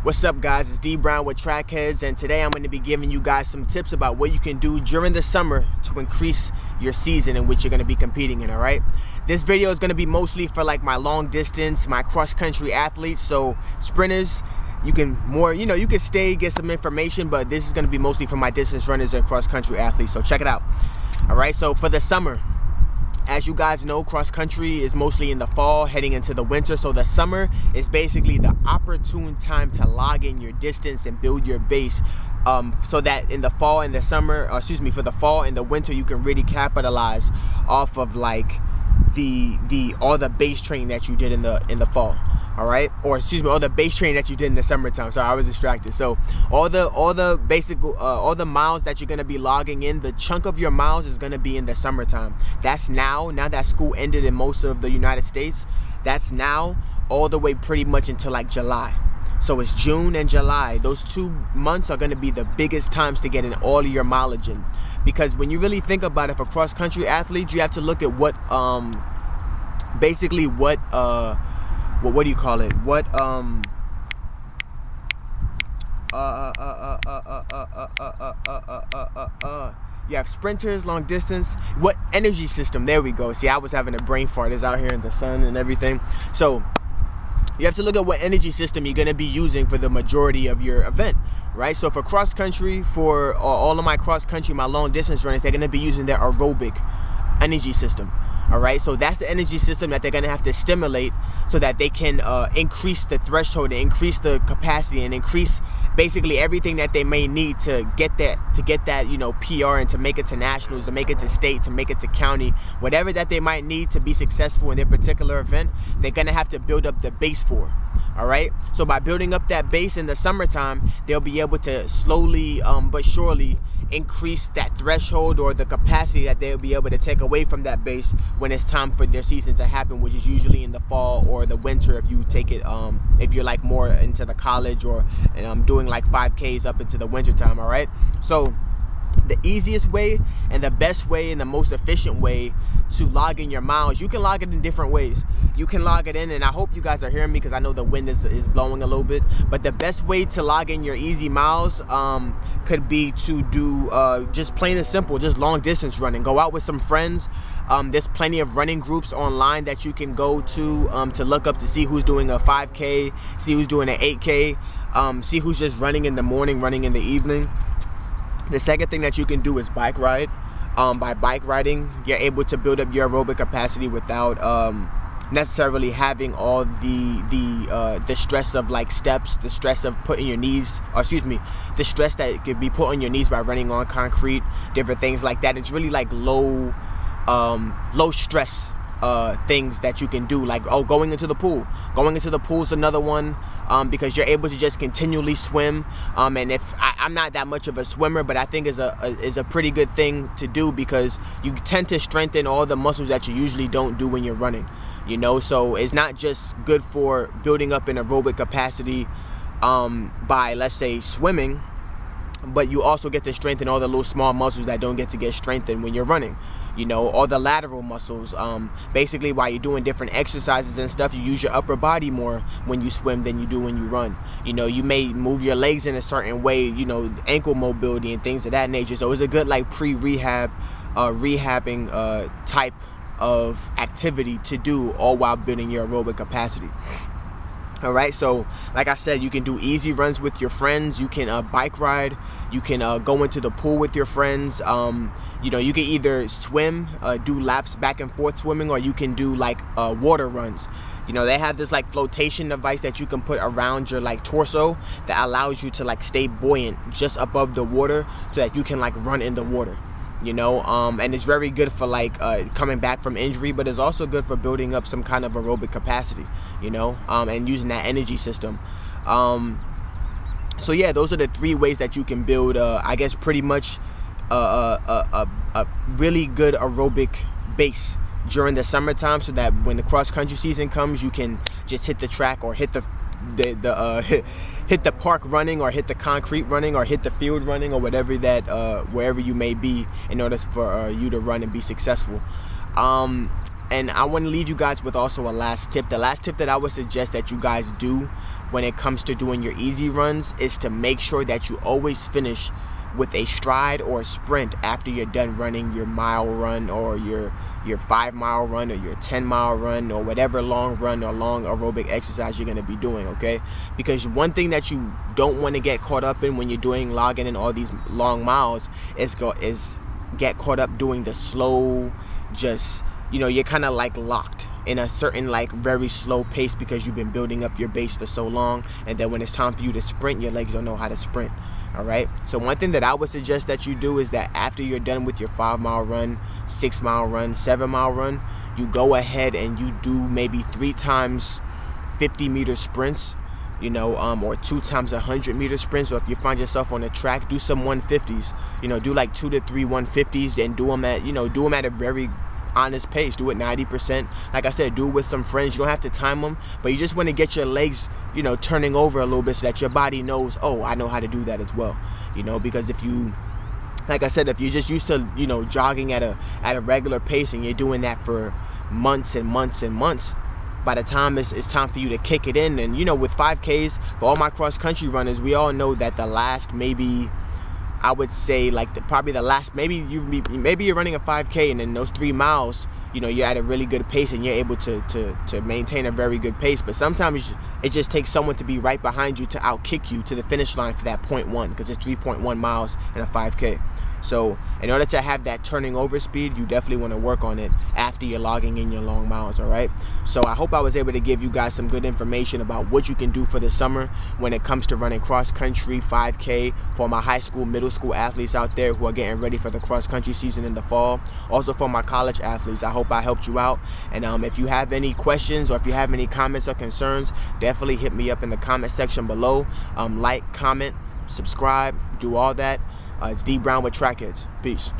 What's up, guys? It's D Brown with Headz, and today I'm going to be giving you guys some tips about what you can do during the summer to increase your season in which you're going to be competing in. All right, this video is going to be mostly for like my long distance, my cross country athletes. So sprinters, you can stay, get some information, but this is going to be mostly for my distance runners and cross country athletes. So check it out. All right, so for the summer, as you guys know, cross country is mostly in the fall, heading into the winter. So the summer is basically the opportune time to log in your distance and build your base, so that in the fall and the summer, for the fall and the winter, you can really capitalize off of like all the base training that you did in the fall. All right, all the base training that you did in the summertime. Sorry, I was distracted. So all the miles that you're gonna be logging in, the chunk of your miles is gonna be in the summertime. That's now that school ended in most of the United States. That's now all the way pretty much until like July. So it's June and July. Those 2 months are gonna be the biggest times to get in all of your mileage in, because when you really think about it, for cross country athletes, you have to look at what what do you call it? You have sprinters, long distance. What energy system? There we go. See, I was having a brain fart. It's out here in the sun and everything. So you have to look at what energy system you're going to be using for the majority of your event, right? So for cross country, for all of my cross country, my long distance runners, they're going to be using their aerobic energy system. All right, so that's the energy system that they're gonna have to stimulate so that they can increase the threshold, and increase the capacity, and increase basically everything that they may need to get that PR, and to make it to nationals, to make it to state, to make it to county, whatever that they might need to be successful in their particular event. They're gonna have to build up the base for. All right, so by building up that base in the summertime, they'll be able to slowly but surely increase that threshold, or the capacity that they'll be able to take away from that base when it's time for their season to happen, which is usually in the fall or the winter if you take it if you're like more into the college, or doing like 5Ks up into the winter time. All right, so the easiest way and the best way and the most efficient way to log in your miles, you can log it in different ways. You can log it in, and I hope you guys are hearing me because I know the wind is blowing a little bit, but the best way to log in your easy miles could be to do just plain and simple, just long distance running. Go out with some friends. There's plenty of running groups online that you can go to look up to see who's doing a 5K, see who's doing an 8K, see who's just running in the morning, running in the evening. The second thing that you can do is bike ride. By bike riding, you're able to build up your aerobic capacity without necessarily having all the stress of like steps, the stress of putting your knees, the stress that could be put on your knees by running on concrete, different things like that. It's really like low stress things that you can do, like going into the pool. Going into the pool is another one, because you're able to just continually swim. And if I'm not that much of a swimmer, but I think is a pretty good thing to do, because you tend to strengthen all the muscles that you usually don't do when you're running. So it's not just good for building up an aerobic capacity by, let's say, swimming, but you also get to strengthen all the little small muscles that don't get strengthened when you're running. All the lateral muscles. Basically, while you're doing different exercises and stuff, you use your upper body more when you swim than you do when you run. You may move your legs in a certain way, ankle mobility and things of that nature. So it's a good like pre-rehab, rehabbing type of activity to do, all while building your aerobic capacity. All right, so like I said, you can do easy runs with your friends. You can bike ride. You can go into the pool with your friends. You can either swim, do laps back and forth swimming, or you can do like water runs. They have this like flotation device that you can put around your like torso that allows you to like stay buoyant just above the water, so that you can like run in the water. And it's very good for like coming back from injury, but it's also good for building up some kind of aerobic capacity, and using that energy system. So yeah, those are the 3 ways that you can build, I guess, pretty much a really good aerobic base during the summertime, so that when the cross country season comes, you can just hit the track, or hit the park running, or hit the concrete running, or hit the field running, or whatever that wherever you may be, in order for you to run and be successful. And I want to leave you guys with also a last tip. The last tip that I would suggest that you guys do when it comes to doing your easy runs is to make sure that you always finish with a stride or a sprint after you're done running your mile run, or your 5-mile run, or your 10-mile run, or whatever long run or long aerobic exercise you're going to be doing, okay? Because one thing that you don't want to get caught up in when you're logging in all these long miles is get caught up doing the slow, just, you know, you're kind of like locked in a certain like very slow pace because you've been building up your base for so long, and then when it's time for you to sprint, your legs don't know how to sprint. All right, so one thing that I would suggest that you do is that after you're done with your 5-mile run, 6-mile run, 7-mile run, you go ahead and you do maybe 3 times 50-meter sprints, you know, or 2 times 100-meter sprints. Or if you find yourself on the track, do some 150s. You know, do like 2 to 3 150s, and do them at a very honest pace. Do it 90%. Like I said, do it with some friends. You don't have to time them, but you just want to get your legs, you know, turning over a little bit so that your body knows, oh, I know how to do that as well. You know, because if you, like I said, if you're just used to, you know, jogging at a regular pace and you're doing that for months and months and months, by the time it's time for you to kick it in. And, you know, with 5Ks, for all my cross-country runners, we all know that the last, maybe I would say like probably the last, maybe you're running a 5K, and in those 3 miles, you know, you're at a really good pace and you're able to maintain a very good pace. But sometimes it just takes someone to be right behind you to outkick you to the finish line for that 0.1, because it's 3.1 miles in a 5K. So in order to have that turning over speed, you definitely want to work on it after you're logging in your long miles, all right? So I hope I was able to give you guys some good information about what you can do for the summer when it comes to running cross-country, 5K, for my high school, middle school athletes out there who are getting ready for the cross-country season in the fall. Also for my college athletes, I hope I helped you out. And if you have any questions, or if you have any comments or concerns, definitely hit me up in the comment section below. Like, comment, subscribe, do all that. It's D Brown with Track Headz. Peace.